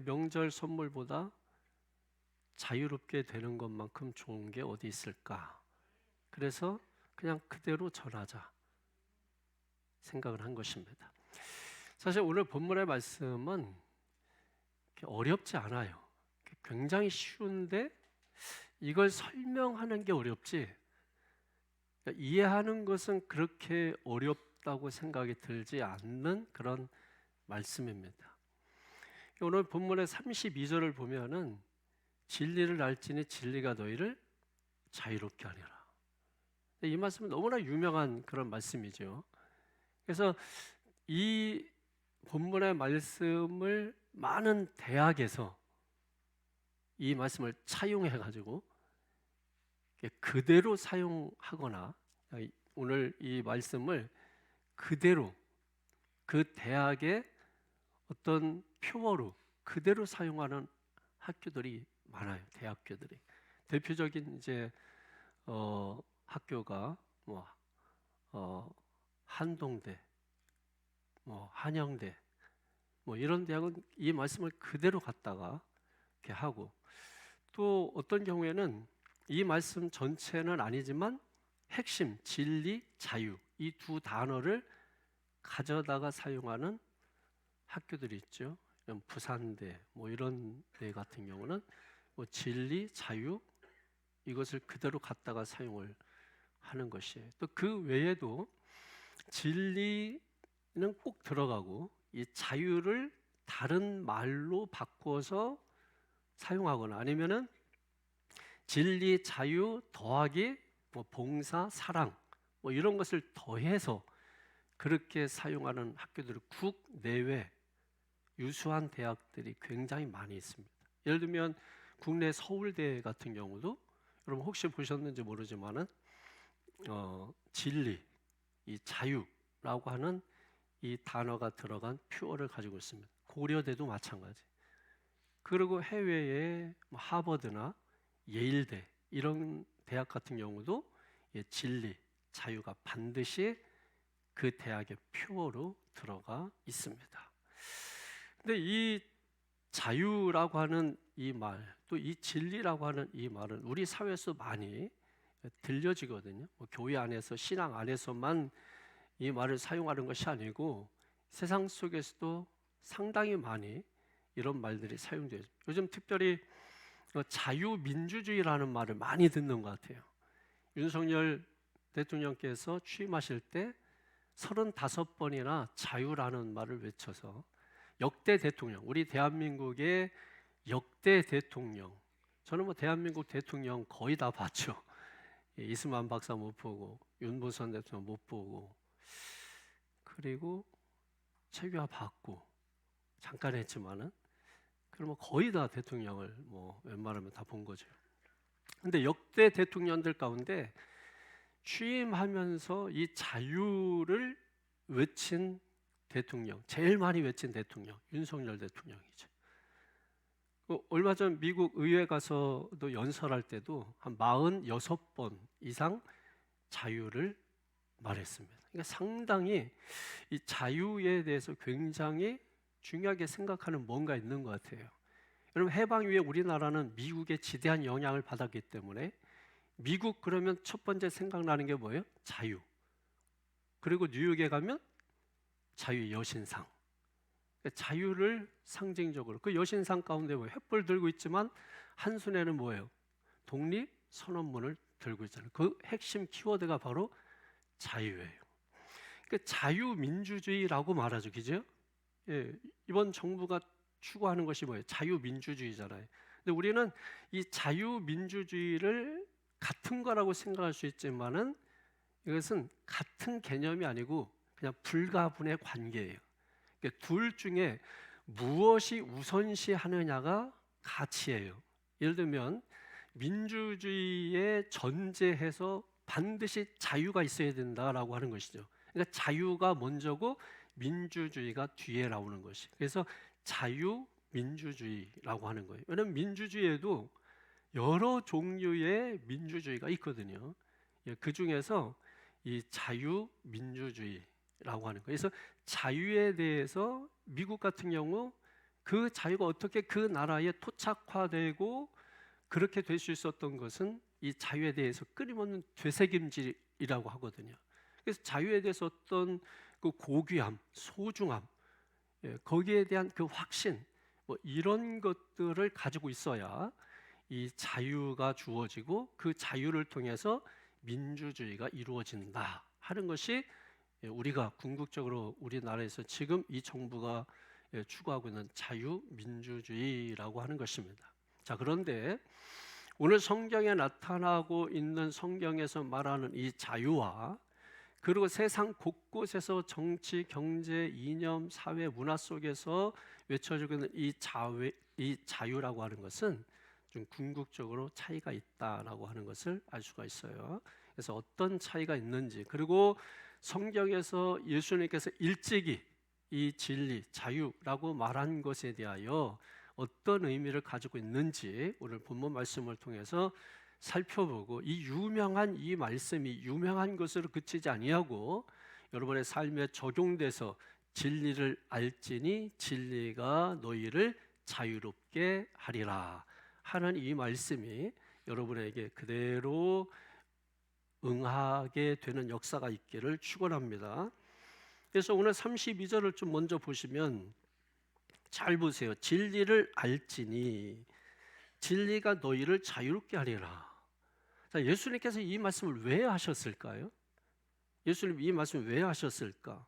명절 선물보다 자유롭게 되는 것만큼 좋은 게 어디 있을까? 그래서 그냥 그대로 전하자 생각을 한 것입니다. 사실 오늘 본문의 말씀은 어렵지 않아요. 굉장히 쉬운데 이걸 설명하는 게 어렵지, 그러니까 이해하는 것은 그렇게 어렵다고 생각이 들지 않는 그런 말씀입니다. 오늘 본문의 32절을 보면은 진리를 알지니 진리가 너희를 자유롭게 하리라. 이 말씀은 너무나 유명한 그런 말씀이죠. 그래서 이 본문의 말씀을 많은 대학에서 이 말씀을 차용해 가지고 그대로 사용하거나 오늘 이 말씀을 그대로 그 대학의 어떤 표어로 그대로 사용하는 학교들이 많아요. 대학교들이 대표적인 이제 학교가 뭐 한동대, 뭐 한영대, 뭐 이런 대학은 이 말씀을 그대로 갖다가 이렇게 하고, 또 어떤 경우에는 이 말씀 전체는 아니지만 핵심, 진리, 자유 이 두 단어를 가져다가 사용하는 학교들이 있죠. 부산대 뭐 이런 데 같은 경우는 뭐 진리, 자유 이것을 그대로 갖다가 사용을 하는 것이에요. 또 그 외에도 진리는 꼭 들어가고 이 자유를 다른 말로 바꿔서 사용하거나 아니면은 진리, 자유 더하기 뭐 봉사, 사랑 뭐 이런 것을 더해서 그렇게 사용하는 학교들이 국내외 유수한 대학들이 굉장히 많이 있습니다. 예를 들면 국내 서울대 같은 경우도 여러분 혹시 보셨는지 모르지만은 진리, 이 자유라고 하는 이 단어가 들어간 표어를 가지고 있습니다. 고려대도 마찬가지. 그리고 해외에 하버드나 예일대 이런 대학 같은 경우도 진리, 자유가 반드시 그 대학의 표어로 들어가 있습니다. 근데 이 자유라고 하는 이 말, 또 이 진리라고 하는 이 말은 우리 사회에서 많이 들려지거든요. 뭐 교회 안에서, 신앙 안에서만 이 말을 사용하는 것이 아니고 세상 속에서도 상당히 많이 이런 말들이 사용돼요. 요즘 특별히 자유민주주의라는 말을 많이 듣는 것 같아요. 윤석열 대통령께서 취임하실 때 35번이나 자유라는 말을 외쳐서 역대 대통령, 우리 대한민국의 역대 대통령, 저는 뭐 대한민국 대통령 거의 다 봤죠. 이승만 박사 못 보고, 윤보선 대통령 못 보고, 그리고 최규하 봤고 잠깐 했지만은 그러면 거의 다 대통령을 뭐 웬만하면 다 본 거죠. 근데 역대 대통령들 가운데 취임하면서 이 자유를 외친 대통령, 제일 많이 외친 대통령 윤석열 대통령이죠. 얼마 전 미국 의회 가서도 연설할 때도 한 46번 이상 자유를 말했습니다. 그러니까 상당히 이 자유에 대해서 굉장히 중요하게 생각하는 뭔가 있는 것 같아요. 여러분 해방 이후에 우리나라는 미국의 지대한 영향을 받았기 때문에 미국 그러면 첫 번째 생각나는 게 뭐예요? 자유. 그리고 뉴욕에 가면 자유의 여신상. 자유를 상징적으로 그 여신상 가운데 뭐 횃불 들고 있지만 한 손에는 뭐예요? 독립 선언문을 들고 있잖아요. 그 핵심 키워드가 바로 자유예요. 그 자유민주주의라고 말하죠, 그죠? 예, 이번 정부가 추구하는 것이 뭐예요? 자유민주주의잖아요. 근데 우리는 이 자유민주주의를 같은 거라고 생각할 수 있지만은 이것은 같은 개념이 아니고 그냥 불가분의 관계예요. 그러니까 둘 중에 무엇이 우선시하느냐가 가치예요. 예를 들면 민주주의의 전제해서 반드시 자유가 있어야 된다라고 하는 것이죠. 그러니까 자유가 먼저고 민주주의가 뒤에 나오는 것이. 그래서 자유민주주의라고 하는 거예요. 왜냐하면 민주주의에도 여러 종류의 민주주의가 있거든요. 그 중에서 이 자유민주주의라고 하는 거예요. 그래서 자유에 대해서 미국 같은 경우 그 자유가 어떻게 그 나라에 토착화되고 그렇게 될 수 있었던 것은 이 자유에 대해서 끊임없는 되새김질이라고 하거든요. 그래서 자유에 대해서 어떤 그 고귀함, 소중함, 거기에 대한 그 확신, 뭐 이런 것들을 가지고 있어야 이 자유가 주어지고 그 자유를 통해서 민주주의가 이루어진다 하는 것이 우리가 궁극적으로 우리나라에서 지금 이 정부가 추구하고 있는 자유민주주의라고 하는 것입니다. 자, 그런데 오늘 성경에 나타나고 있는 성경에서 말하는 이 자유와 그리고 세상 곳곳에서 정치, 경제, 이념, 사회, 문화 속에서 외쳐지고 있는 이 자유라고 하는 것은 좀 궁극적으로 차이가 있다라고 하는 것을 알 수가 있어요. 그래서 어떤 차이가 있는지, 그리고 성경에서 예수님께서 일찍이 이 진리, 자유라고 말한 것에 대하여 어떤 의미를 가지고 있는지 오늘 본문 말씀을 통해서 살펴보고, 이 유명한 이 말씀이 유명한 것으로 그치지 아니하고 여러분의 삶에 적용돼서 진리를 알지니 진리가 너희를 자유롭게 하리라 하는 이 말씀이 여러분에게 그대로 응하게 되는 역사가 있기를 축원합니다. 그래서 오늘 32절을 좀 먼저 보시면 잘 보세요. 진리를 알지니 진리가 너희를 자유롭게 하리라. 자, 예수님께서 이 말씀을 왜 하셨을까요? 예수님 이 말씀을 왜 하셨을까?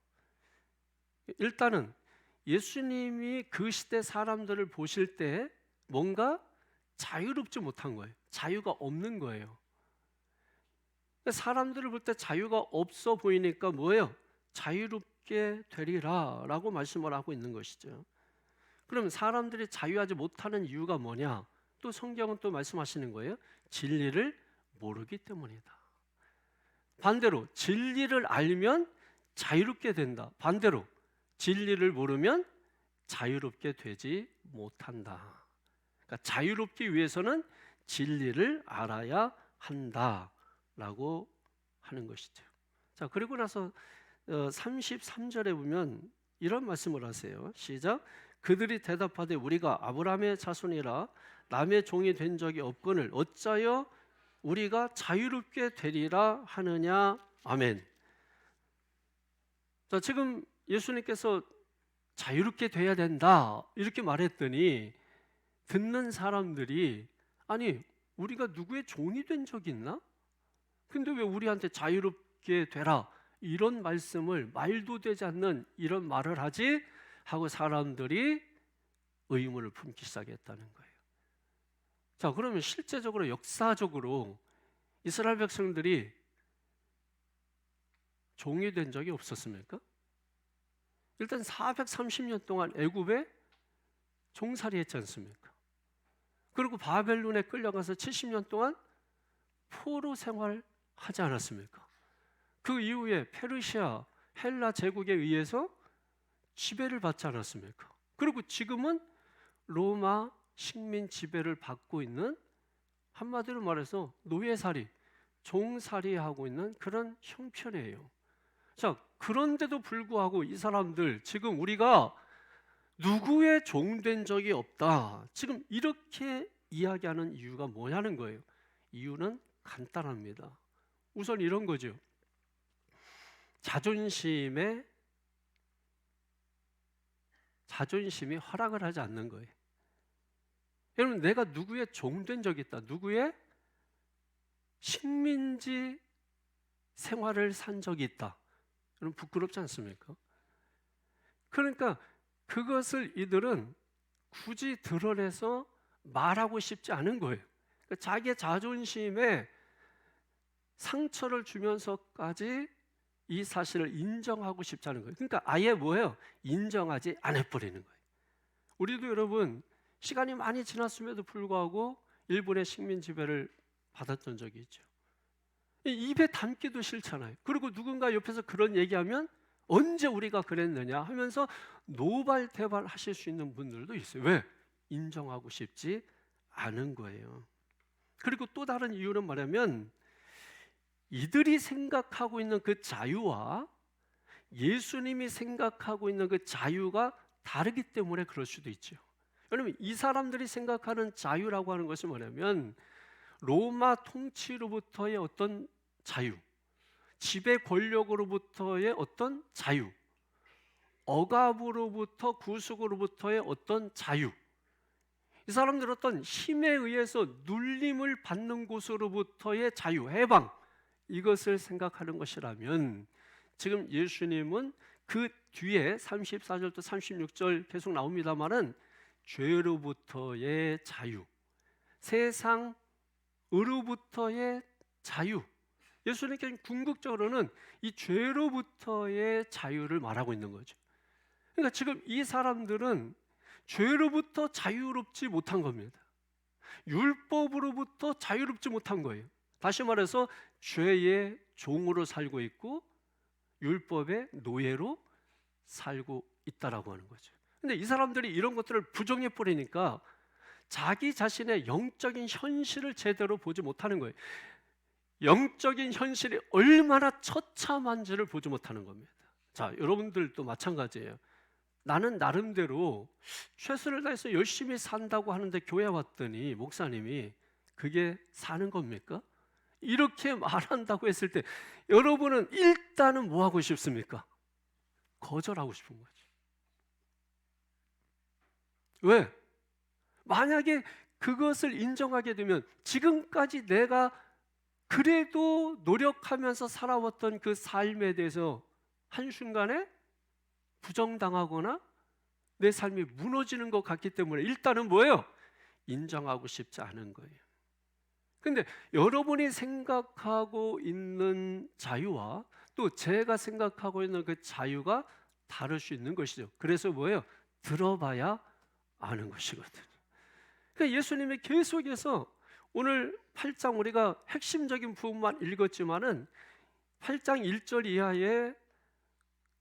일단은 예수님이 그 시대 사람들을 보실 때 뭔가 자유롭지 못한 거예요. 자유가 없는 거예요. 사람들을 볼 때 자유가 없어 보이니까 뭐예요? 자유롭게 되리라 라고 말씀을 하고 있는 것이죠. 그럼 사람들이 자유하지 못하는 이유가 뭐냐? 또 성경은 또 말씀하시는 거예요. 진리를 모르기 때문이다. 반대로 진리를 알면 자유롭게 된다. 반대로 진리를 모르면 자유롭게 되지 못한다. 그러니까 자유롭기 위해서는 진리를 알아야 한다라고 하는 것이죠. 자, 그리고 나서 33절에 보면 이런 말씀을 하세요. 시작. 그들이 대답하되 우리가 아브라함의 자손이라 남의 종이 된 적이 없거늘 어찌하여 우리가 자유롭게 되리라 하느냐. 아멘. 자, 지금 예수님께서 자유롭게 돼야 된다 이렇게 말했더니 듣는 사람들이 아니 우리가 누구의 종이 된 적이 있나? 근데 왜 우리한테 자유롭게 되라 이런 말씀을, 말도 되지 않는 이런 말을 하지 하고 사람들이 의문을 품기 시작했다는 거예요. 자, 그러면 실제적으로 역사적으로 이스라엘 백성들이 종이 된 적이 없었습니까? 일단 430년 동안 애굽에 종살이 했지 않습니까? 그리고 바벨론에 끌려가서 70년 동안 포로 생활하지 않았습니까? 그 이후에 페르시아, 헬라 제국에 의해서 지배를 받지 않았습니까? 그리고 지금은 로마 식민 지배를 받고 있는, 한마디로 말해서 노예살이, 종살이하고 있는 그런 형편이에요. 자, 그런데도 불구하고 이 사람들 지금 우리가 누구의 종 된 적이 없다 지금 이렇게 이야기하는 이유가 뭐냐는 거예요. 이유는 간단합니다. 우선 이런 거죠. 자존심이 허락을 하지 않는 거예요. 여러분, 내가 누구의 종 된 적이 있다, 누구의 식민지 생활을 산 적이 있다, 여러분 부끄럽지 않습니까? 그러니까 그것을 이들은 굳이 드러내서 말하고 싶지 않은 거예요. 그러니까 자기의 자존심에 상처를 주면서까지 이 사실을 인정하고 싶지 않은 거예요. 그러니까 아예 뭐예요? 인정하지 않아버리는 거예요. 우리도 여러분 시간이 많이 지났음에도 불구하고 일본의 식민 지배를 받았던 적이 있죠. 입에 담기도 싫잖아요. 그리고 누군가 옆에서 그런 얘기하면 언제 우리가 그랬느냐 하면서 노발대발 하실 수 있는 분들도 있어요. 왜? 인정하고 싶지 않은 거예요. 그리고 또 다른 이유는 뭐냐면 이들이 생각하고 있는 그 자유와 예수님이 생각하고 있는 그 자유가 다르기 때문에 그럴 수도 있죠. 여러분, 이 사람들이 생각하는 자유라고 하는 것이 뭐냐면 로마 통치로부터의 어떤 자유, 지배 권력으로부터의 어떤 자유, 억압으로부터 구속으로부터의 어떤 자유, 이 사람들은 어떤 힘에 의해서 눌림을 받는 곳으로부터의 자유, 해방, 이것을 생각하는 것이라면 지금 예수님은 그 뒤에 34절부터 36절 계속 나옵니다만은 죄로부터의 자유, 세상으로부터의 자유, 예수님께서 궁극적으로는 이 죄로부터의 자유를 말하고 있는 거죠. 그러니까 지금 이 사람들은 죄로부터 자유롭지 못한 겁니다. 율법으로부터 자유롭지 못한 거예요. 다시 말해서 죄의 종으로 살고 있고 율법의 노예로 살고 있다라고 하는 거죠. 근데 이 사람들이 이런 것들을 부정해 버리니까 자기 자신의 영적인 현실을 제대로 보지 못하는 거예요. 영적인 현실이 얼마나 처참한지를 보지 못하는 겁니다. 자, 여러분들도 마찬가지예요. 나는 나름대로 최선을 다해서 열심히 산다고 하는데 교회 왔더니 목사님이 그게 사는 겁니까? 이렇게 말한다고 했을 때 여러분은 일단은 뭐 하고 싶습니까? 거절하고 싶은 거죠. 왜? 만약에 그것을 인정하게 되면 지금까지 내가 그래도 노력하면서 살아왔던 그 삶에 대해서 한순간에 부정당하거나 내 삶이 무너지는 것 같기 때문에 일단은 뭐예요? 인정하고 싶지 않은 거예요. 근데 여러분이 생각하고 있는 자유와 또 제가 생각하고 있는 그 자유가 다를 수 있는 것이죠. 그래서 뭐예요? 들어봐야 아는 것이거든요. 그러니까 예수님이 계속해서 오늘 8장 우리가 핵심적인 부분만 읽었지만은 8장 1절 이하에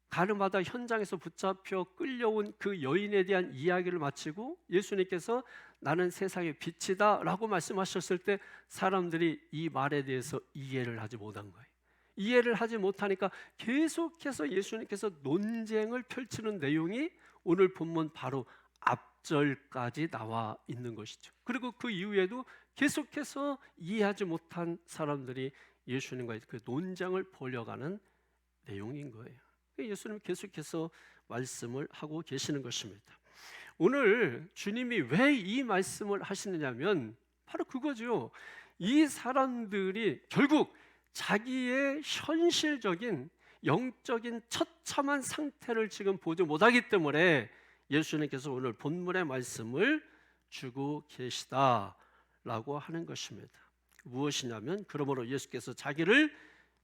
가늠하다 현장에서 붙잡혀 끌려온 그 여인에 대한 이야기를 마치고 예수님께서 나는 세상의 빛이다 라고 말씀하셨을 때 사람들이 이 말에 대해서 이해를 하지 못한 거예요. 이해를 하지 못하니까 계속해서 예수님께서 논쟁을 펼치는 내용이 오늘 본문 바로 앞절까지 나와 있는 것이죠. 그리고 그 이후에도 계속해서 이해하지 못한 사람들이 예수님과의 그 논쟁을 벌여가는 내용인 거예요. 예수님 계속해서 말씀을 하고 계시는 것입니다. 오늘 주님이 왜 이 말씀을 하시느냐면 바로 그거죠. 이 사람들이 결국 자기의 현실적인 영적인 처참한 상태를 지금 보지 못하기 때문에 예수님께서 오늘 본문의 말씀을 주고 계시다라고 하는 것입니다. 무엇이냐면 그러므로 예수께서 자기를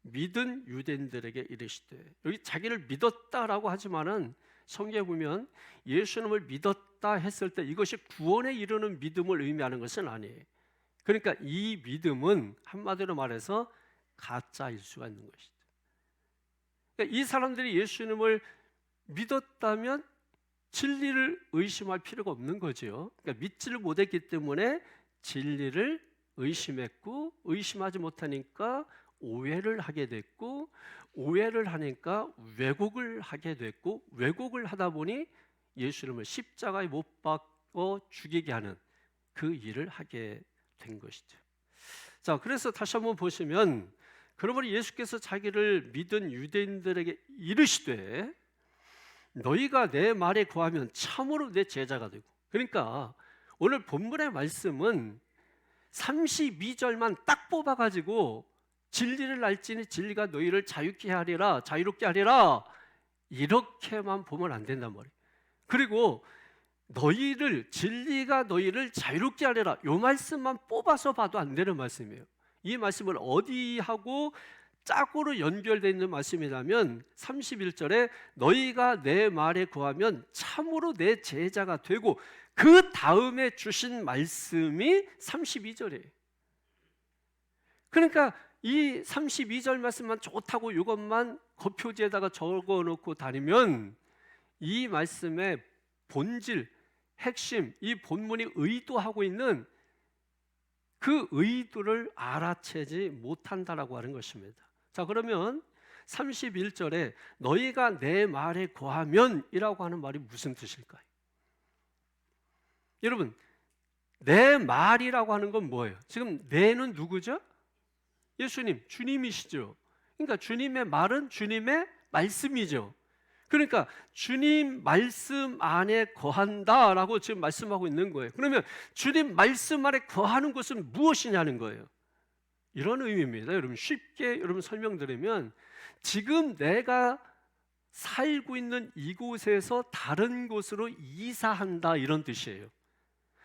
믿은 유대인들에게 이르시되, 여기 자기를 믿었다라고 하지만은 성경에 보면 예수님을 믿었다 했을 때 이것이 구원에 이르는 믿음을 의미하는 것은 아니에요. 그러니까 이 믿음은 한마디로 말해서 가짜일 수가 있는 것이죠. 그러니까 이 사람들이 예수님을 믿었다면 진리를 의심할 필요가 없는 거죠. 그러니까 믿지를 못했기 때문에 진리를 의심했고 의심하지 못하니까 오해를 하게 됐고 오해를 하니까 왜곡을 하게 됐고 왜곡을 하다 보니 예수님을 십자가에 못 박아 죽이게 하는 그 일을 하게 된 것이죠. 자, 그래서 다시 한번 보시면 그러므로 예수께서 자기를 믿은 유대인들에게 이르시되 너희가 내 말에 거하면 참으로 내 제자가 되고, 그러니까 오늘 본문의 말씀은 32절만 딱 뽑아가지고 진리를 알지니 진리가 너희를 자유롭게 하리라 이렇게만 보면 안 된단 말이에요. 그리고 진리가 너희를 자유롭게 하리라 이 말씀만 뽑아서 봐도 안 되는 말씀이에요. 이 말씀을 어디하고 짝으로 연결되어 있는 말씀이라면 31절에 너희가 내 말에 거하면 참으로 내 제자가 되고, 그 다음에 주신 말씀이 32절이에요. 그러니까 이 32절 말씀만 좋다고 이것만 겉표지에다가 적어놓고 다니면 이 말씀의 본질, 핵심, 이 본문이 의도하고 있는 그 의도를 알아채지 못한다라고 하는 것입니다. 자, 그러면 31절에 너희가 내 말에 거하면 이라고 하는 말이 무슨 뜻일까요? 여러분, 내 말이라고 하는 건 뭐예요? 지금 내는 누구죠? 예수님, 주님이시죠. 그러니까 주님의 말은 주님의 말씀이죠. 그러니까 주님 말씀 안에 거한다라고 지금 말씀하고 있는 거예요. 그러면 주님 말씀 안에 거하는 것은 무엇이냐는 거예요. 이런 의미입니다. 여러분, 쉽게 여러분 설명드리면 지금 내가 살고 있는 이곳에서 다른 곳으로 이사한다, 이런 뜻이에요.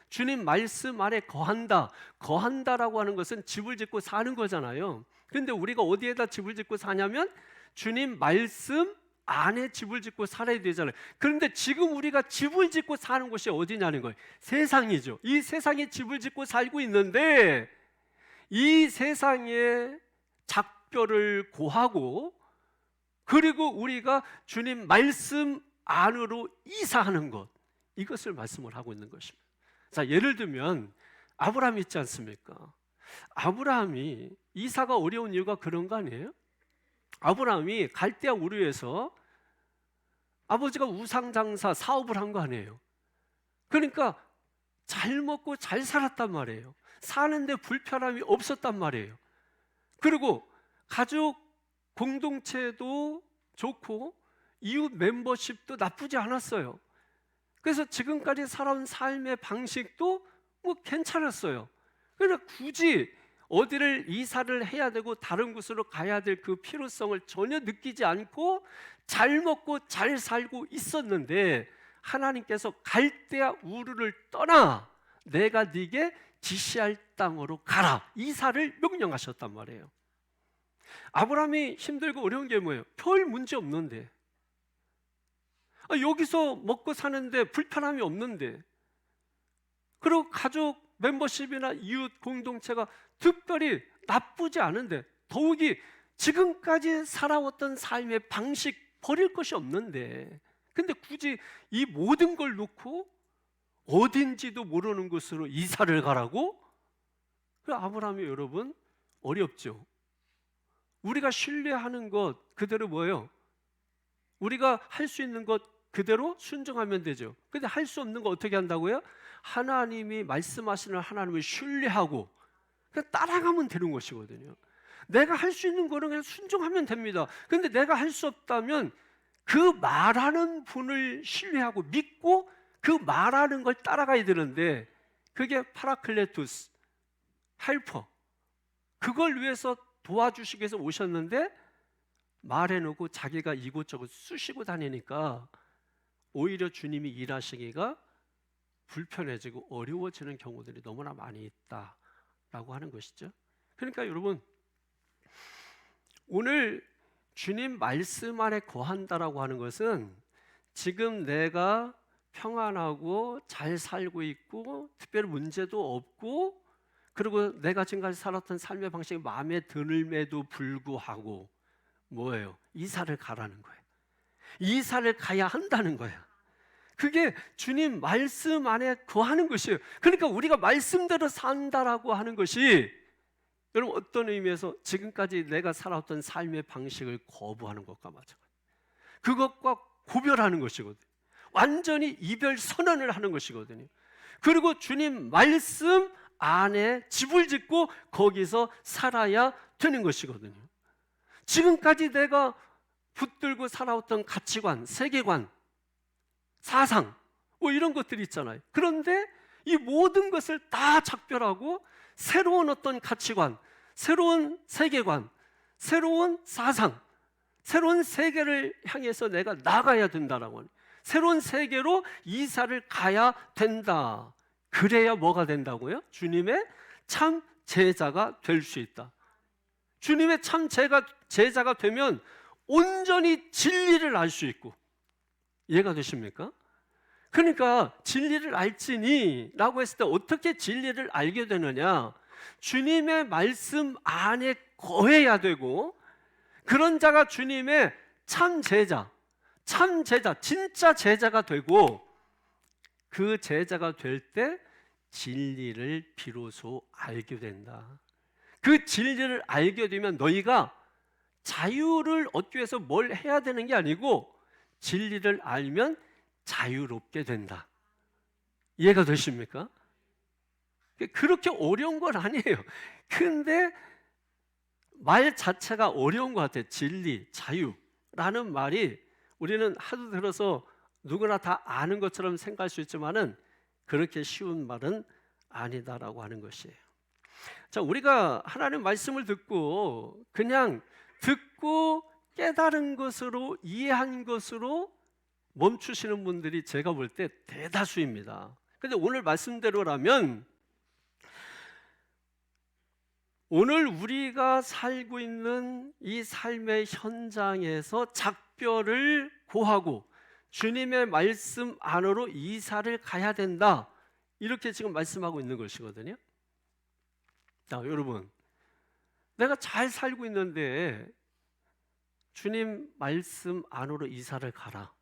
주님 말씀 안에 거한다. 거한다라고 하는 것은 집을 짓고 사는 거잖아요. 그런데 우리가 어디에다 집을 짓고 사냐면 주님 말씀 안에 집을 짓고 살아야 되잖아요. 그런데 지금 우리가 집을 짓고 사는 곳이 어디냐는 거예요. 세상이죠. 이 세상에 집을 짓고 살고 있는데 이 세상에 작별을 고하고, 그리고 우리가 주님 말씀 안으로 이사하는 것, 이것을 말씀을 하고 있는 것입니다. 자, 예를 들면 아브라함 있지 않습니까? 아브라함이 이사가 어려운 이유가 그런 거 아니에요? 아브라함이 갈대아 우르에서 아버지가 우상장사 사업을 한 거 아니에요? 그러니까 잘 먹고 잘 살았단 말이에요. 사는데 불편함이 없었단 말이에요. 그리고 가족 공동체도 좋고 이웃 멤버십도 나쁘지 않았어요. 그래서 지금까지 살아온 삶의 방식도 뭐 괜찮았어요. 그러니까 굳이 어디를 이사를 해야 되고 다른 곳으로 가야 될 그 필요성을 전혀 느끼지 않고 잘 먹고 잘 살고 있었는데, 하나님께서 갈대아 우르를 떠나 내가 네게 지시할 땅으로 가라, 이사를 명령하셨단 말이에요. 아브라함이 힘들고 어려운 게 뭐예요? 별 문제 없는데, 여기서 먹고 사는데 불편함이 없는데, 그리고 가족 멤버십이나 이웃 공동체가 특별히 나쁘지 않은데, 더욱이 지금까지 살아왔던 삶의 방식 버릴 것이 없는데, 근데 굳이 이 모든 걸 놓고 어딘지도 모르는 곳으로 이사를 가라고? 그 아브라함이 여러분 어렵죠. 우리가 신뢰하는 것 그대로 뭐예요? 우리가 할 수 있는 것 그대로 순종하면 되죠. 근데 할 수 없는 거 어떻게 한다고요? 하나님이 말씀하시는 하나님을 신뢰하고 그냥 따라가면 되는 것이거든요. 내가 할 수 있는 거는 그냥 순종하면 됩니다. 근데 내가 할 수 없다면 그 말하는 분을 신뢰하고 믿고 그 말하는 걸 따라가야 되는데, 그게 파라클레투스, 헬퍼, 그걸 위해서 도와주시기 위해서 오셨는데 말해놓고 자기가 이곳저곳 쑤시고 다니니까 오히려 주님이 일하시기가 불편해지고 어려워지는 경우들이 너무나 많이 있다라고 하는 것이죠. 그러니까 여러분, 오늘 주님 말씀 안에 거한다라고 하는 것은 지금 내가 평안하고 잘 살고 있고 특별히 문제도 없고, 그리고 내가 지금까지 살았던 삶의 방식이 마음에 듦에도 불구하고 뭐예요? 이사를 가라는 거예요. 이사를 가야 한다는 거예요. 그게 주님 말씀 안에 거하는 것이에요. 그러니까 우리가 말씀대로 산다라고 하는 것이 여러분 어떤 의미에서 지금까지 내가 살아왔던 삶의 방식을 거부하는 것과 마찬가지예요. 그것과 구별하는 것이거든요. 완전히 이별 선언을 하는 것이거든요. 그리고 주님 말씀 안에 집을 짓고 거기서 살아야 되는 것이거든요. 지금까지 내가 붙들고 살아왔던 가치관, 세계관, 사상 뭐 이런 것들이 있잖아요. 그런데 이 모든 것을 다 작별하고 새로운 어떤 가치관, 새로운 세계관, 새로운 사상, 새로운 세계를 향해서 내가 나가야 된다라고 하는, 새로운 세계로 이사를 가야 된다. 그래야 뭐가 된다고요? 주님의 참 제자가 될 수 있다. 주님의 참 제자가 되면 온전히 진리를 알 수 있고, 이해가 되십니까? 그러니까 진리를 알지니 라고 했을 때 어떻게 진리를 알게 되느냐? 주님의 말씀 안에 거해야 되고, 그런 자가 주님의 참 제자, 진짜 제자가 되고, 그 제자가 될 때 진리를 비로소 알게 된다. 그 진리를 알게 되면 너희가 자유를 얻기 위해서 뭘 해야 되는 게 아니고 진리를 알면 자유롭게 된다. 이해가 되십니까? 그렇게 어려운 건 아니에요. 근데 말 자체가 어려운 것 같아요. 진리, 자유라는 말이 우리는 하도 들어서 누구나 다 아는 것처럼 생각할 수 있지만은 그렇게 쉬운 말은 아니다라고 하는 것이에요. 자, 우리가 하나님 말씀을 듣고 그냥 듣고 깨달은 것으로, 이해한 것으로 멈추시는 분들이 제가 볼 때 대다수입니다. 근데 오늘 말씀대로라면 오늘 우리가 살고 있는 이 삶의 현장에서 작별을 고하고 주님의 말씀 안으로 이사를 가야 된다, 이렇게 지금 말씀하고 있는 것이거든요. 자, 여러분, 내가 잘 살고 있는데 주님 말씀 안으로 이사를 가라,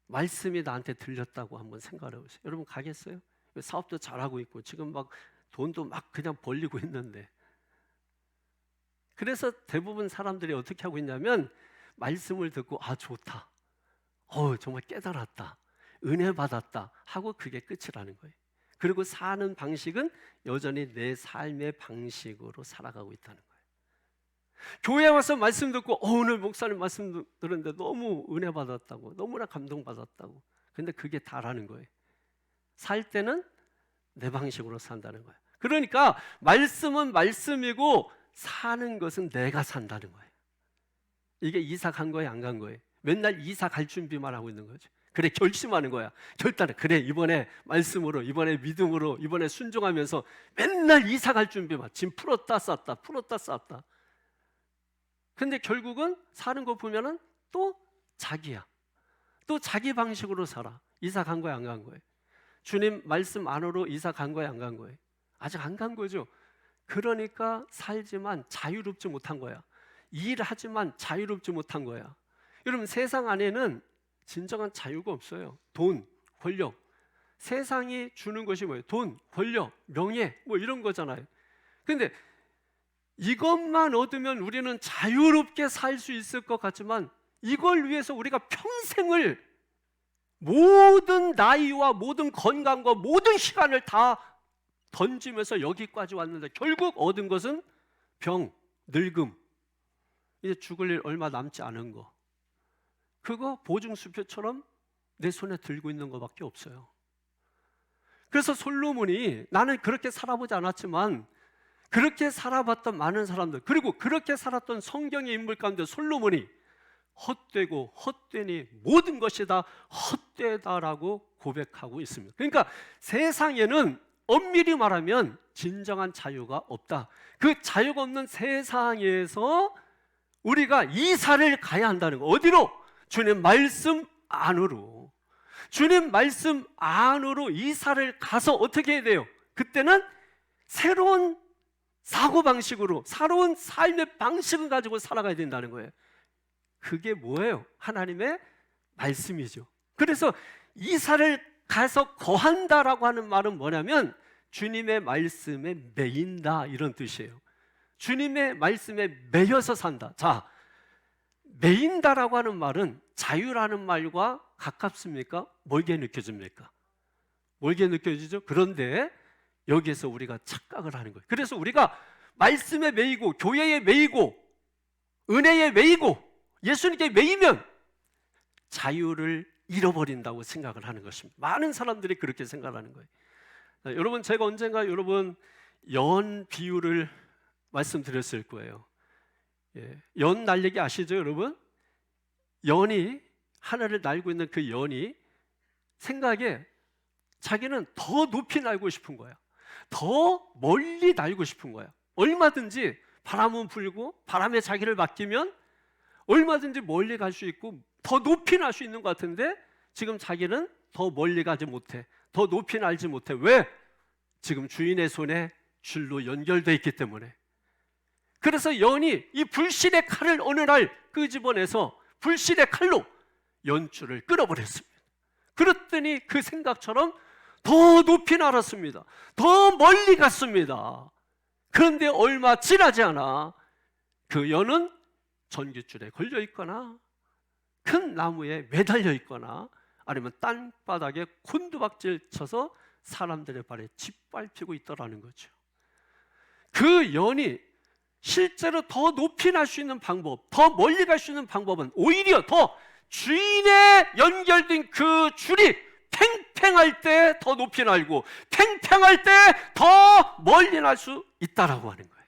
말씀이 나한테 들렸다고 한번 생각해 보세요. 여러분 가겠어요? 사업도 잘하고 있고 지금 막 돈도 막 그냥 벌리고 있는데. 그래서 대부분 사람들이 어떻게 하고 있냐면 말씀을 듣고 아 좋다, 정말 깨달았다, 은혜 받았다 하고 그게 끝이라는 거예요. 그리고 사는 방식은 여전히 내 삶의 방식으로 살아가고 있다는 거예요. 교회 와서 말씀 듣고 오늘 목사님 말씀 들었는데 너무 은혜 받았다고, 너무나 감동받았다고. 근데 그게 다라는 거예요. 살 때는 내 방식으로 산다는 거예요. 그러니까 말씀은 말씀이고 사는 것은 내가 산다는 거예요. 이게 이사 간 거예요, 안 간 거예요? 맨날 이사 갈 준비만 하고 있는 거죠. 그래, 결심하는 거야. 결단해. 그래, 이번에 말씀으로, 이번에 믿음으로, 이번에 순종하면서 맨날 이사 갈 준비만. 짐 풀었다 쌌다, 풀었다 쌌다. 근데 결국은 사는 거 보면은 또 자기야. 또 자기 방식으로 살아. 이사 간 거야, 안 간 거예요? 주님 말씀 안으로 이사 간 거야, 안 간 거예요? 아직 안 간 거죠. 그러니까 살지만 자유롭지 못한 거야. 일하지만 자유롭지 못한 거야. 여러분, 세상 안에는 진정한 자유가 없어요. 돈, 권력. 세상이 주는 것이 뭐예요? 돈, 권력, 명예, 뭐 이런 거잖아요. 근데 이것만 얻으면 우리는 자유롭게 살 수 있을 것 같지만 이걸 위해서 우리가 평생을, 모든 나이와 모든 건강과 모든 시간을 다 던지면서 여기까지 왔는데 결국 얻은 것은 병, 늙음, 이제 죽을 일 얼마 남지 않은 거, 그거 보증수표처럼 내 손에 들고 있는 것밖에 없어요. 그래서 솔로몬이, 나는 그렇게 살아보지 않았지만 그렇게 살아봤던 많은 사람들, 그리고 그렇게 살았던 성경의 인물 가운데 솔로몬이 헛되고 헛되니 모든 것이 다 헛되다라고 고백하고 있습니다. 그러니까 세상에는 엄밀히 말하면 진정한 자유가 없다. 그 자유가 없는 세상에서 우리가 이사를 가야 한다는 거. 어디로? 주님 말씀 안으로. 주님 말씀 안으로 이사를 가서 어떻게 해야 돼요? 그때는 새로운 사고방식으로, 새로운 삶의 방식을 가지고 살아가야 된다는 거예요. 그게 뭐예요? 하나님의 말씀이죠. 그래서 이사를 가서 거한다라고 하는 말은 뭐냐면 주님의 말씀에 매인다, 이런 뜻이에요. 주님의 말씀에 매여서 산다. 자, 매인다라고 하는 말은 자유라는 말과 가깝습니까? 멀게 느껴집니까? 멀게 느껴지죠? 그런데 여기에서 우리가 착각을 하는 거예요. 그래서 우리가 말씀에 매이고 교회에 매이고 은혜에 매이고 예수님께 매이면 자유를 잃어버린다고 생각을 하는 것입니다. 많은 사람들이 그렇게 생각하는 거예요. 여러분, 제가 언젠가 여러분 연 비유를 말씀드렸을 거예요. 연 날리기 아시죠, 여러분? 연이, 하늘을 날고 있는 그 연이 생각에 자기는 더 높이 날고 싶은 거야. 더 멀리 날고 싶은 거야. 얼마든지 바람은 불고 바람에 자기를 맡기면 얼마든지 멀리 갈 수 있고 더 높이 날 수 있는 것 같은데 지금 자기는 더 멀리 가지 못해. 더 높이 날지 못해. 왜? 지금 주인의 손에 줄로 연결되어 있기 때문에. 그래서 연이 이 불신의 칼을 어느 날 끄집어내서 불신의 칼로 연줄을 끊어버렸습니다. 그랬더니 그 생각처럼 더 높이 날았습니다. 더 멀리 갔습니다. 그런데 얼마 지나지 않아 그 연은 전깃줄에 걸려 있거나 큰 나무에 매달려 있거나 아니면 땅바닥에 곤두박질 쳐서 사람들의 발에 짓밟히고 있더라는 거죠. 그 연이 실제로 더 높이 날 수 있는 방법, 더 멀리 갈 수 있는 방법은 오히려 더 주인에 연결된 그 줄이 팽팽할 때 더 높이 날고 팽팽할 때 더 멀리 날 수 있다라고 하는 거예요.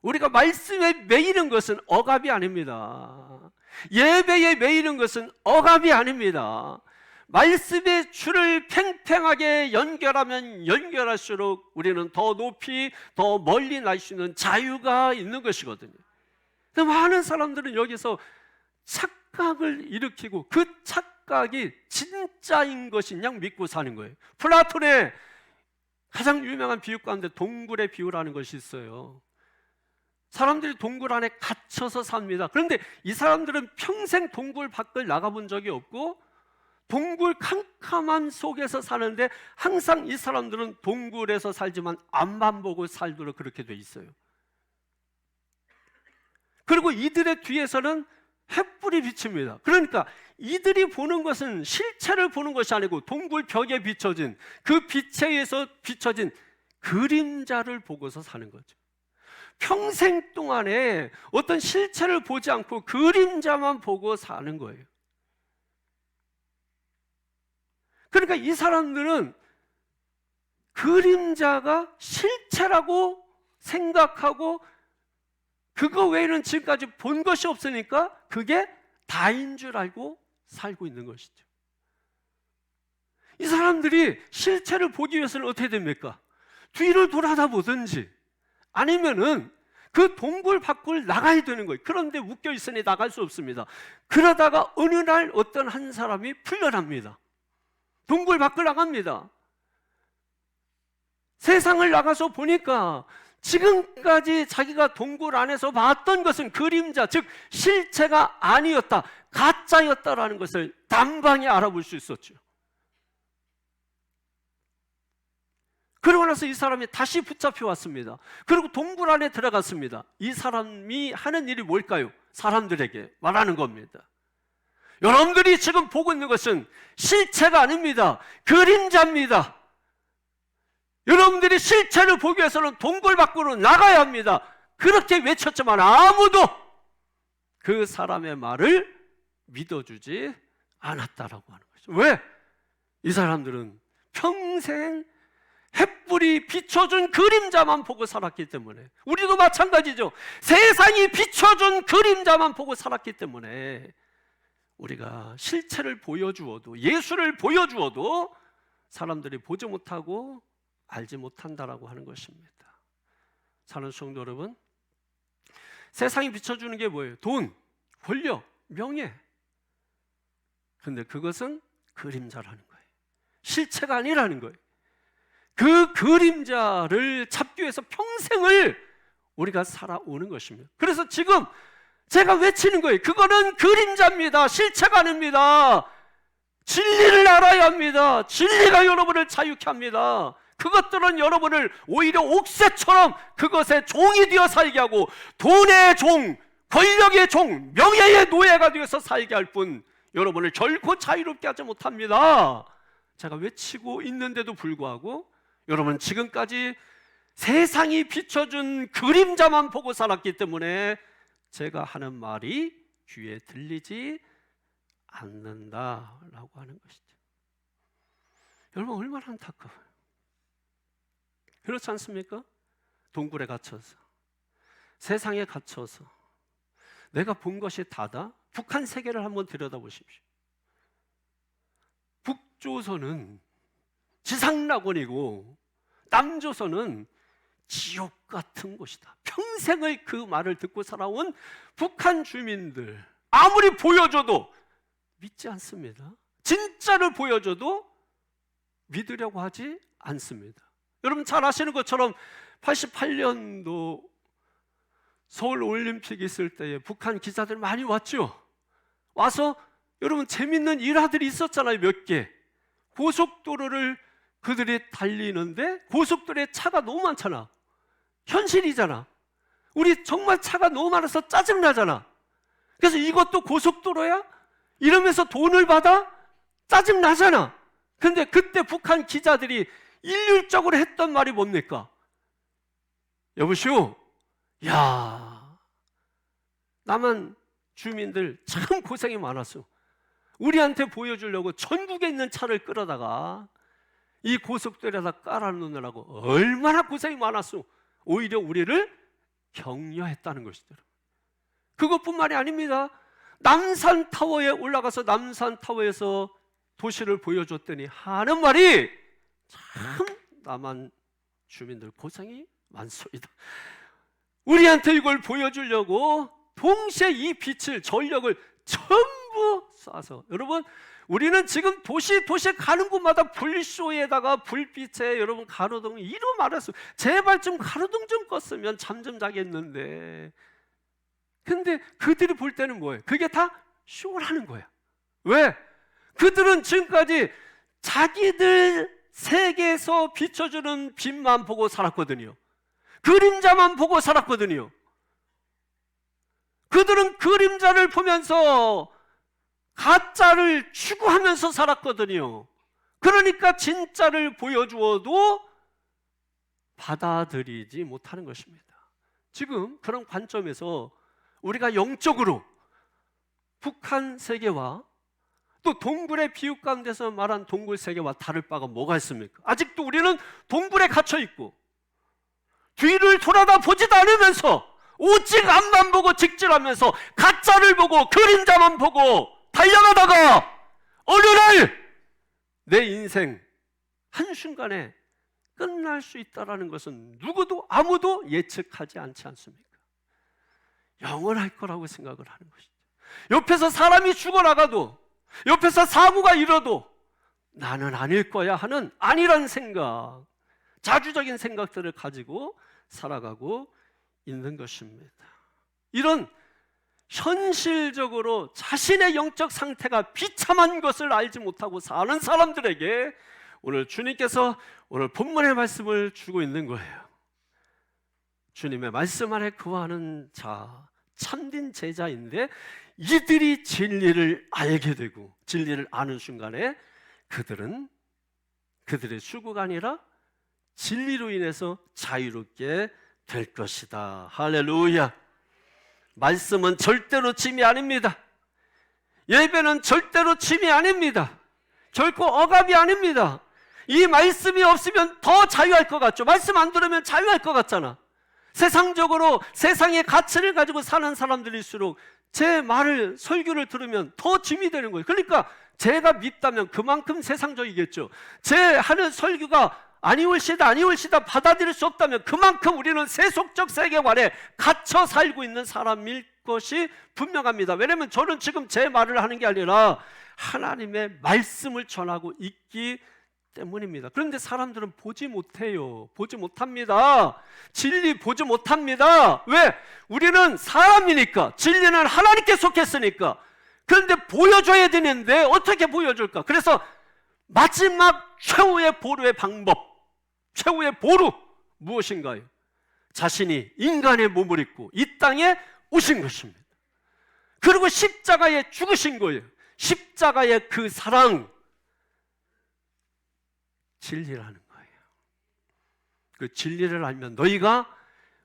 우리가 말씀에 매이는 것은 억압이 아닙니다. 예배에 매이는 것은 억압이 아닙니다. 말씀의 줄을 팽팽하게 연결하면 연결할수록 우리는 더 높이 더 멀리 날 수 있는 자유가 있는 것이거든요. 많은 사람들은 여기서 착각을 일으키고 그 착각이 진짜인 것인 양 믿고 사는 거예요. 플라톤의 가장 유명한 비유 가운데 동굴의 비유라는 것이 있어요. 사람들이 동굴 안에 갇혀서 삽니다. 그런데 이 사람들은 평생 동굴 밖을 나가본 적이 없고 동굴 캄캄함 속에서 사는데 항상 이 사람들은 동굴에서 살지만 앞만 보고 살도록 그렇게 돼 있어요. 그리고 이들의 뒤에서는 횃불이 비칩니다. 그러니까 이들이 보는 것은 실체를 보는 것이 아니고 동굴 벽에 비춰진 그 빛에 의해서 비춰진 그림자를 보고서 사는 거죠. 평생 동안에 어떤 실체를 보지 않고 그림자만 보고 사는 거예요. 그러니까 이 사람들은 그림자가 실체라고 생각하고 그거 외에는 지금까지 본 것이 없으니까 그게 다인 줄 알고 살고 있는 것이죠. 이 사람들이 실체를 보기 위해서는 어떻게 됩니까? 뒤를 돌아다 보든지 아니면은 그 동굴 밖을 나가야 되는 거예요. 그런데 묶여 있으니 나갈 수 없습니다. 그러다가 어느 날 어떤 한 사람이 풀려납니다. 동굴 밖을 나갑니다. 세상을 나가서 보니까 지금까지 자기가 동굴 안에서 봤던 것은 그림자, 즉 실체가 아니었다, 가짜였다라는 것을 단방에 알아볼 수 있었죠. 그러고 나서 이 사람이 다시 붙잡혀 왔습니다. 그리고 동굴 안에 들어갔습니다. 이 사람이 하는 일이 뭘까요? 사람들에게 말하는 겁니다. 여러분들이 지금 보고 있는 것은 실체가 아닙니다. 그림자입니다. 여러분들이 실체를 보기 위해서는 동굴 밖으로 나가야 합니다. 그렇게 외쳤지만 아무도 그 사람의 말을 믿어주지 않았다라고 하는 거죠. 왜? 이 사람들은 평생 횃불이 비춰준 그림자만 보고 살았기 때문에. 우리도 마찬가지죠. 세상이 비춰준 그림자만 보고 살았기 때문에 우리가 실체를 보여주어도, 예수를 보여주어도 사람들이 보지 못하고 알지 못한다라고 하는 것입니다. 사랑하는 성도 여러분, 세상이 비춰주는 게 뭐예요? 돈, 권력, 명예. 근데 그것은 그림자라는 거예요. 실체가 아니라는 거예요. 그 그림자를 잡기 위해서 평생을 우리가 살아오는 것입니다. 그래서 지금 제가 외치는 거예요. 그거는 그림자입니다. 실체가 아닙니다. 진리를 알아야 합니다. 진리가 여러분을 자유케 합니다. 그것들은 여러분을 오히려 옥새처럼 그것의 종이 되어 살게 하고 돈의 종, 권력의 종, 명예의 노예가 되어서 살게 할 뿐 여러분을 결코 자유롭게 하지 못합니다. 제가 외치고 있는데도 불구하고 여러분은 지금까지 세상이 비춰준 그림자만 보고 살았기 때문에 제가 하는 말이 귀에 들리지 않는다라고 하는 것이죠. 여러분 얼마나 안타까워요. 그렇지 않습니까? 동굴에 갇혀서, 세상에 갇혀서 내가 본 것이 다다? 북한 세계를 한번 들여다보십시오. 북조선은 지상낙원이고 남조선은 지옥 같은 곳이다. 평생을 그 말을 듣고 살아온 북한 주민들, 아무리 보여줘도 믿지 않습니다. 진짜를 보여줘도 믿으려고 하지 않습니다. 여러분 잘 아시는 것처럼 88년도 서울올림픽 있을 때에 북한 기자들 많이 왔죠. 와서 여러분 재밌는 일화들이 있었잖아요. 몇 개. 고속도로를 그들이 달리는데 고속도로에 차가 너무 많잖아. 현실이잖아. 우리 정말 차가 너무 많아서 짜증나잖아. 그래서 이것도 고속도로야? 이러면서 돈을 받아? 짜증나잖아. 근데 그때 북한 기자들이 일률적으로 했던 말이 뭡니까? 여보시오, 야, 남한 주민들 참 고생이 많았어. 우리한테 보여주려고 전국에 있는 차를 끌어다가 이 고속도로에다 깔아놓느라고 얼마나 고생이 많았어. 오히려 우리를 격려했다는 것이더라고요. 그것뿐만이 아닙니다. 남산타워에 올라가서 남산타워에서 도시를 보여줬더니 하는 말이 참 남한 주민들 고생이 많습니다. 우리한테 이걸 보여주려고 동시에 이 빛을, 전력을 전부 쏴서, 여러분, 우리는 지금 도시 가는 곳마다 불쇼에다가 불빛에 여러분 가로등 이로 말했어. 제발 좀 가로등 좀 껐으면 잠 좀 자겠는데. 근데 그들이 볼 때는 뭐예요? 그게 다 쇼라는 거야. 왜? 그들은 지금까지 자기들 세계에서 비춰주는 빛만 보고 살았거든요. 그림자만 보고 살았거든요. 그들은 그림자를 보면서 가짜를 추구하면서 살았거든요. 그러니까 진짜를 보여주어도 받아들이지 못하는 것입니다. 지금 그런 관점에서 우리가 영적으로 북한 세계와 또 동굴의 비유 가운데서 말한 동굴 세계와 다를 바가 뭐가 있습니까? 아직도 우리는 동굴에 갇혀 있고 뒤를 돌아다 보지도 않으면서 오직 앞만 보고 직진하면서 가짜를 보고 그림자만 보고 달려가다가 어느 날 내 인생 한순간에 끝날 수 있다는 것은 누구도 아무도 예측하지 않지 않습니까? 영원할 거라고 생각을 하는 것이죠. 옆에서 사람이 죽어나가도, 옆에서 사고가 일어도 나는 아닐 거야 하는 아니란 생각, 자주적인 생각들을 가지고 살아가고 있는 것입니다. 이런 현실적으로 자신의 영적 상태가 비참한 것을 알지 못하고 사는 사람들에게 오늘 주님께서 오늘 본문의 말씀을 주고 있는 거예요. 주님의 말씀 안에 거하는 자, 참된 제자인데 이들이 진리를 알게 되고 진리를 아는 순간에 그들의 수고가 아니라 진리로 인해서 자유롭게 될 것이다. 할렐루야. 말씀은 절대로 짐이 아닙니다. 예배는 절대로 짐이 아닙니다. 결코 억압이 아닙니다. 이 말씀이 없으면 더 자유할 것 같죠. 말씀 안 들으면 자유할 것 같잖아. 세상적으로 세상의 가치를 가지고 사는 사람들일수록 제 말을, 설교를 들으면 더 짐이 되는 거예요. 그러니까 제가 믿다면 그만큼 세상적이겠죠. 제 하는 설교가 아니올시다 받아들일 수 없다면 그만큼 우리는 세속적 세계관에 갇혀 살고 있는 사람일 것이 분명합니다. 왜냐하면 저는 지금 제 말을 하는 게 아니라 하나님의 말씀을 전하고 있기 때문입니다. 그런데 사람들은 보지 못해요. 보지 못합니다. 진리 보지 못합니다. 왜? 우리는 사람이니까, 진리는 하나님께 속했으니까. 그런데 보여줘야 되는데 어떻게 보여줄까? 그래서 마지막 최후의 보루의 방법, 최후의 보루 무엇인가요? 자신이 인간의 몸을 입고 이 땅에 오신 것입니다. 그리고 십자가에 죽으신 거예요. 십자가의 그 사랑, 진리라는 거예요. 그 진리를 알면 너희가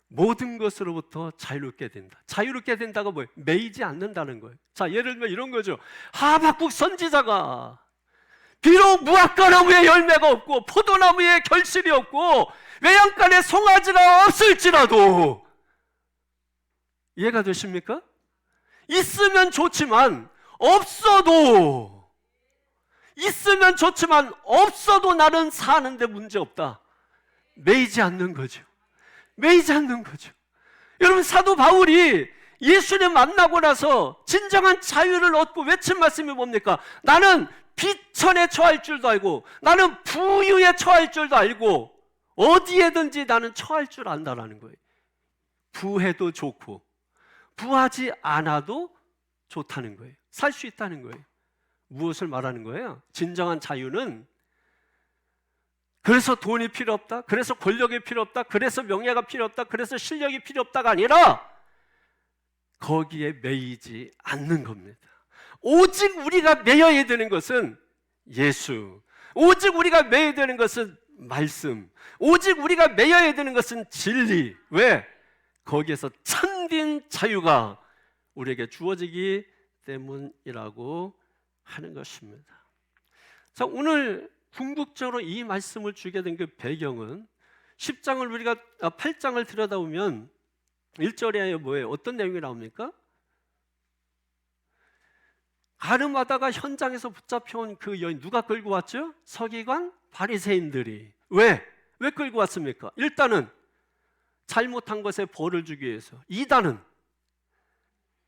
모든 것으로부터 자유롭게 된다. 자유롭게 된다가 뭐예요? 매이지 않는다는 거예요. 자, 예를 들면 이런 거죠. 하박국 선지자가 비록 무화과나무에 열매가 없고 포도나무에 결실이 없고 외양간에 송아지가 없을지라도, 이해가 되십니까? 있으면 좋지만 없어도, 있으면 좋지만 없어도 나는 사는데 문제없다. 매이지 않는 거죠. 매이지 않는 거죠. 여러분, 사도 바울이 예수님 만나고 나서 진정한 자유를 얻고 외친 말씀이 뭡니까? 나는 비천에 처할 줄도 알고 나는 부유에 처할 줄도 알고 어디에든지 나는 처할 줄 안다라는 거예요. 부해도 좋고 부하지 않아도 좋다는 거예요. 살 수 있다는 거예요. 무엇을 말하는 거예요? 진정한 자유는 그래서 돈이 필요 없다, 그래서 권력이 필요 없다, 그래서 명예가 필요 없다, 그래서 실력이 필요 없다가 아니라 거기에 매이지 않는 겁니다. 오직 우리가 매여야 되는 것은 예수. 오직 우리가 매여야 되는 것은 말씀. 오직 우리가 매여야 되는 것은 진리. 왜? 거기에서 참된 자유가 우리에게 주어지기 때문이라고 하는 것입니다. 자, 오늘 궁극적으로 이 말씀을 주게 된 그 배경은 10장을 우리가 8장을 들여다보면 1절에 뭐예요? 어떤 내용이 나옵니까? 가늠하다가 현장에서 붙잡혀온 그 여인, 누가 끌고 왔죠? 서기관, 바리새인들이. 왜 끌고 왔습니까? 일단은 잘못한 것에 벌을 주기 위해서, 2단은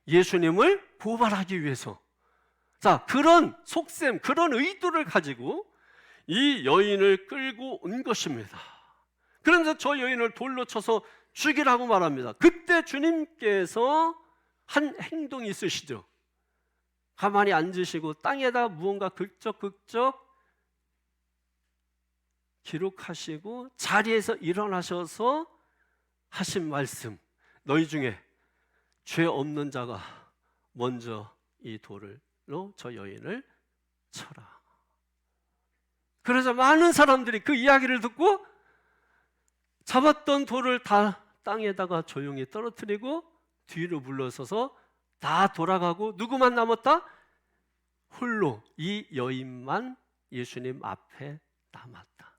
예수님을 고발하기 위해서. 자, 그런 속셈, 그런 의도를 가지고 이 여인을 끌고 온 것입니다. 그러면서 저 여인을 돌로 쳐서 죽이라고 말합니다. 그때 주님께서 한 행동이 있으시죠. 가만히 앉으시고 땅에다 무언가 극적극적 기록하시고 자리에서 일어나셔서 하신 말씀, 너희 중에 죄 없는 자가 먼저 이 돌로 저 여인을 쳐라. 그래서 많은 사람들이 그 이야기를 듣고 잡았던 돌을 다 땅에다가 조용히 떨어뜨리고 뒤로 물러서서 다 돌아가고, 누구만 남았다? 홀로 이 여인만 예수님 앞에 남았다.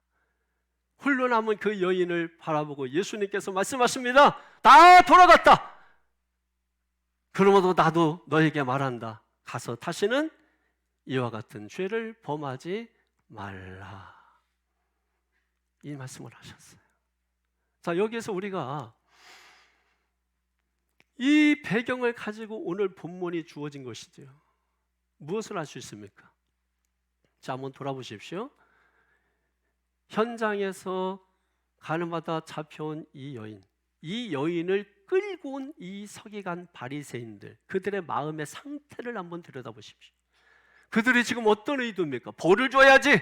홀로 남은 그 여인을 바라보고 예수님께서 말씀하십니다. 다 돌아갔다. 그러므로 나도 너에게 말한다. 가서 다시는 이와 같은 죄를 범하지 말라. 이 말씀을 하셨어요. 자, 여기에서 우리가 이 배경을 가지고 오늘 본문이 주어진 것이죠. 무엇을 할 수 있습니까? 자, 한번 돌아보십시오. 현장에서 가늠하다 잡혀온 이 여인을 끌고 온 이 서기관 바리새인들, 그들의 마음의 상태를 한번 들여다보십시오. 그들이 지금 어떤 의도입니까? 벌을 줘야지.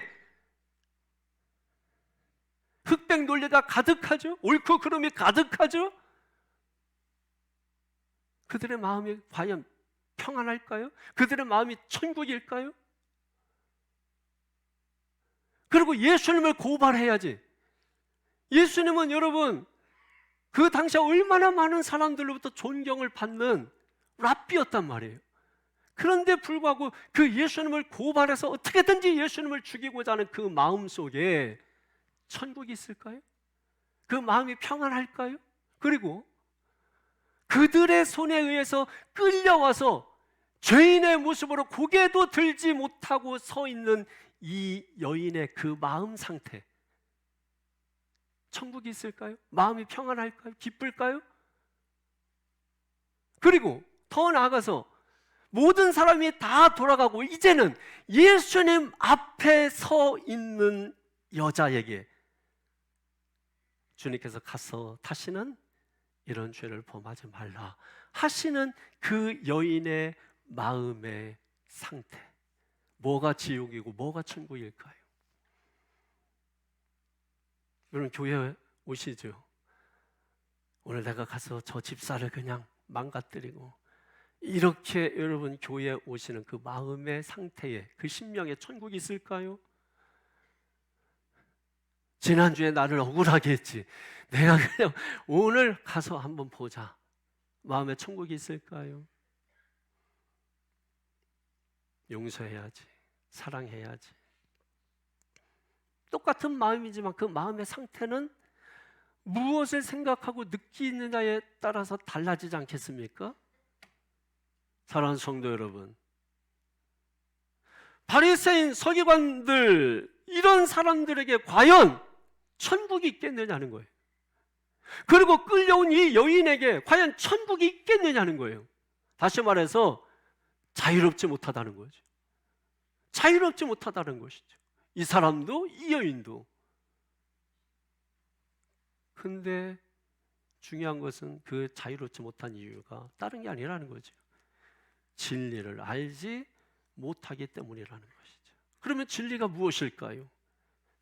흑백 논리가 가득하죠. 옳고 그름이 가득하죠. 그들의 마음이 과연 평안할까요? 그들의 마음이 천국일까요? 그리고 예수님을 고발해야지. 예수님은 여러분 그 당시에 얼마나 많은 사람들로부터 존경을 받는 랍비였단 말이에요. 그런데 불구하고 그 예수님을 고발해서 어떻게든지 예수님을 죽이고자 하는 그 마음 속에 천국이 있을까요? 그 마음이 평안할까요? 그리고 그들의 손에 의해서 끌려와서 죄인의 모습으로 고개도 들지 못하고 서 있는 이 여인의 그 마음 상태, 천국이 있을까요? 마음이 평안할까요? 기쁠까요? 그리고 더 나아가서 모든 사람이 다 돌아가고 이제는 예수님 앞에 서 있는 여자에게 주님께서 가서 다시는 이런 죄를 범하지 말라 하시는 그 여인의 마음의 상태, 뭐가 지옥이고 뭐가 천국일까요? 여러분 교회에 오시죠? 오늘 내가 가서 저 집사를 그냥 망가뜨리고, 이렇게 여러분 교회에 오시는 그 마음의 상태에, 그 심령에 천국이 있을까요? 지난주에 나를 억울하게 했지, 내가 그냥 오늘 가서 한번 보자, 마음에 천국이 있을까요? 용서해야지, 사랑해야지. 똑같은 마음이지만 그 마음의 상태는 무엇을 생각하고 느끼느냐에 따라서 달라지지 않겠습니까? 사랑하는 성도 여러분, 바리새인 서기관들, 이런 사람들에게 과연 천국이 있겠느냐는 거예요. 그리고 끌려온 이 여인에게 과연 천국이 있겠느냐는 거예요. 다시 말해서 자유롭지 못하다는 거죠. 자유롭지 못하다는 것이죠. 이 사람도 이 여인도. 근데 중요한 것은 그 자유롭지 못한 이유가 다른 게 아니라는 거죠. 진리를 알지 못하기 때문이라는 것이죠. 그러면 진리가 무엇일까요?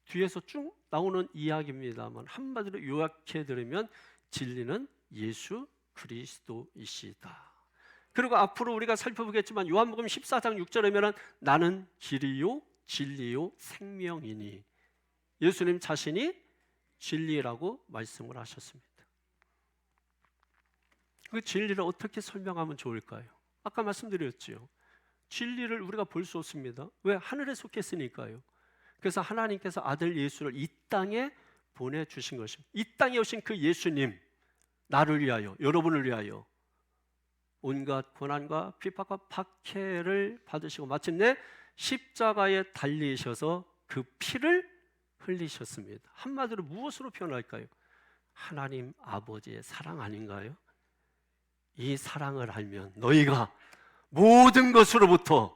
뒤에서 쭉 나오는 이야기입니다만 한마디로 요약해 드리면 진리는 예수 그리스도이시다. 그리고 앞으로 우리가 살펴보겠지만 요한복음 14장 6절에 보면 나는 길이요 진리요 생명이니. 예수님 자신이 진리라고 말씀을 하셨습니다. 그 진리를 어떻게 설명하면 좋을까요? 아까 말씀드렸죠. 진리를 우리가 볼 수 없습니다. 왜? 하늘에 속했으니까요. 그래서 하나님께서 아들 예수를 이 땅에 보내주신 것입니다. 이 땅에 오신 그 예수님, 나를 위하여, 여러분을 위하여 온갖 고난과 핍박과 박해를 받으시고 마침내 십자가에 달리셔서 그 피를 흘리셨습니다. 한마디로 무엇으로 표현할까요? 하나님 아버지의 사랑 아닌가요? 이 사랑을 알면 너희가 모든 것으로부터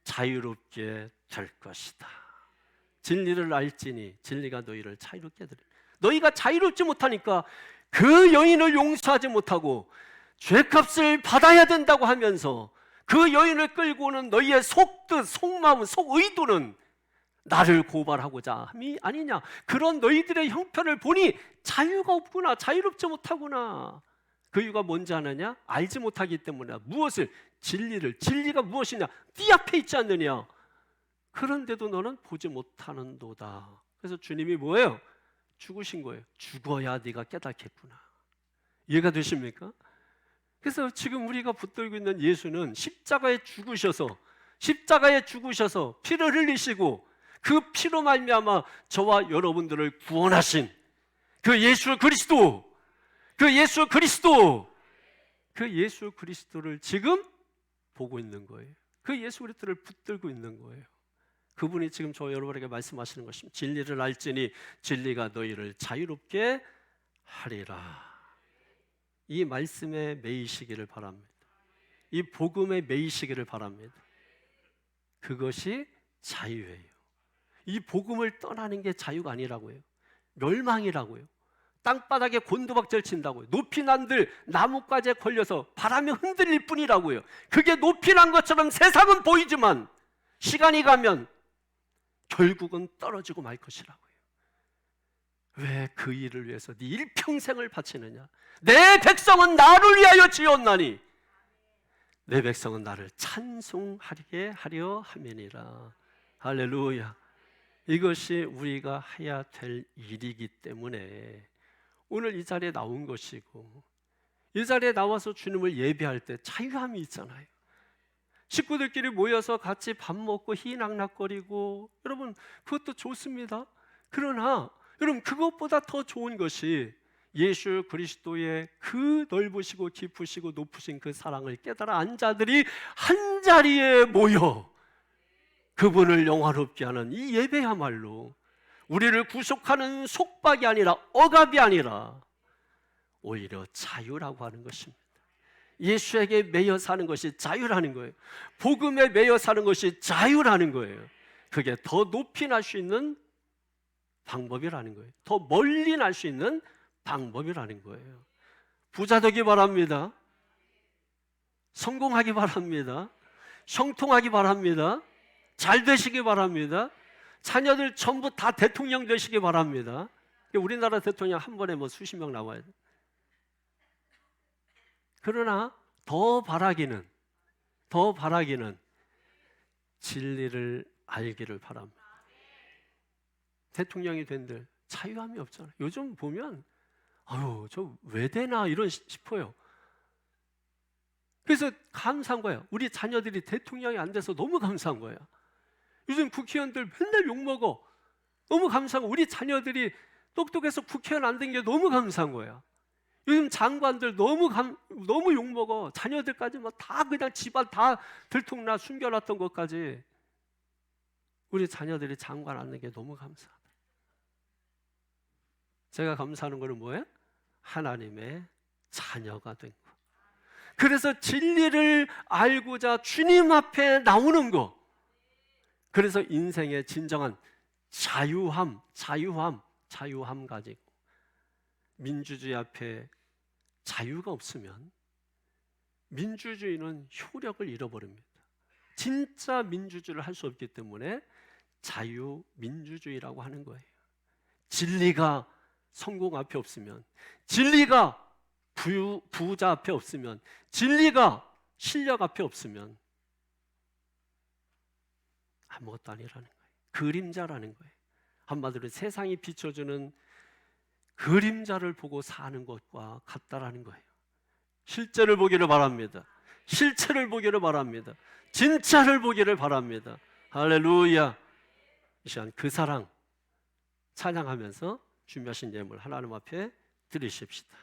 자유롭게 될 것이다. 진리를 알지니 진리가 너희를 자유롭게 하리라. 너희가 자유롭지 못하니까 그 여인을 용서하지 못하고 죄값을 받아야 된다고 하면서 그 여인을 끌고 오는 너희의 속뜻, 속마음, 속의도는 나를 고발하고자 함이 아니냐. 그런 너희들의 형편을 보니 자유가 없구나, 자유롭지 못하구나. 그 이유가 뭔지 아느냐? 알지 못하기 때문이야. 무엇을? 진리를. 진리가 무엇이냐? 네 앞에 있지 않느냐. 그런데도 너는 보지 못하는도다. 그래서 주님이 뭐예요? 죽으신 거예요. 죽어야 네가 깨닫겠구나. 이해가 되십니까? 그래서 지금 우리가 붙들고 있는 예수는 십자가에 죽으셔서 피를 흘리시고 그 피로 말미암아 저와 여러분들을 구원하신 그 예수 그리스도, 그 예수 그리스도를 지금 보고 있는 거예요. 그 예수 그리스도를 붙들고 있는 거예요. 그분이 지금 저 여러분에게 말씀하시는 것입니다. 진리를 알지니 진리가 너희를 자유롭게 하리라. 이 말씀에 매이시기를 바랍니다. 이 복음에 매이시기를 바랍니다. 그것이 자유예요. 이 복음을 떠나는 게 자유가 아니라고요. 멸망이라고요. 땅바닥에 곤두박질 친다고요. 높이 난들 나뭇가지에 걸려서 바람에 흔들릴 뿐이라고요. 그게 높이 난 것처럼 세상은 보이지만 시간이 가면 결국은 떨어지고 말 것이라고요. 왜 그 일을 위해서 네 일평생을 바치느냐? 내 백성은 나를 위하여 지었나니 내 백성은 나를 찬송하게 하려 함이니라. 할렐루야. 이것이 우리가 해야 될 일이기 때문에 오늘 이 자리에 나온 것이고, 이 자리에 나와서 주님을 예배할 때 자유함이 있잖아요. 식구들끼리 모여서 같이 밥 먹고 희낙낙거리고, 여러분 그것도 좋습니다. 그러나 여러분 그것보다 더 좋은 것이 예수 그리스도의 그 넓으시고 깊으시고 높으신 그 사랑을 깨달아 안 자들이 한 자리에 모여 그분을 영화롭게 하는 이 예배야말로 우리를 구속하는 속박이 아니라 억압이 아니라 오히려 자유라고 하는 것입니다. 예수에게 매여 사는 것이 자유라는 거예요. 복음에 매여 사는 것이 자유라는 거예요. 그게 더 높이 날 수 있는 방법이라는 거예요. 더 멀리 날 수 있는 방법이라는 거예요. 부자 되기 바랍니다. 성공하기 바랍니다. 형통하기 바랍니다. 잘 되시기 바랍니다. 자녀들 전부 다 대통령 되시기 바랍니다. 우리나라 대통령 한 번에 뭐 수십 명 나와야 돼. 그러나 더 바라기는 진리를 알기를 바랍니다. 대통령이 된들 자유함이 없잖아요. 요즘 보면 아유 저 왜 되나 이런 싶어요. 그래서 감사한 거예요. 우리 자녀들이 대통령이 안 돼서 너무 감사한 거예요. 요즘 국회의원들 맨날 욕먹어. 너무 감사한 거예요. 우리 자녀들이 똑똑해서 국회의원 안 된 게 너무 감사한 거예요. 요즘 장관들 너무 욕먹어. 자녀들까지 뭐 다 그냥 집안 다 들통나 숨겨놨던 것까지 우리 자녀들이 장관 안 된 게 너무 감사하다. 제가 감사하는 거는 뭐예요? 하나님의 자녀가 된 것. 그래서 진리를 알고자 주님 앞에 나오는 것. 그래서 인생의 진정한 자유함 가지고 민주주의 앞에 자유가 없으면 민주주의는 효력을 잃어버립니다. 진짜 민주주의를 할 수 없기 때문에 자유민주주의라고 하는 거예요. 진리가 성공 앞에 없으면, 진리가 부자 앞에 없으면, 진리가 실력 앞에 없으면 아무것도 아니라는 거예요. 그림자라는 거예요. 한마디로 세상이 비춰주는 그림자를 보고 사는 것과 같다라는 거예요. 실제를 보기를 바랍니다. 실체를 보기를 바랍니다. 진짜를 보기를 바랍니다. 할렐루야. 이 시간 그 사랑 찬양하면서 준비하신 예물 하나님 앞에 드리십시다.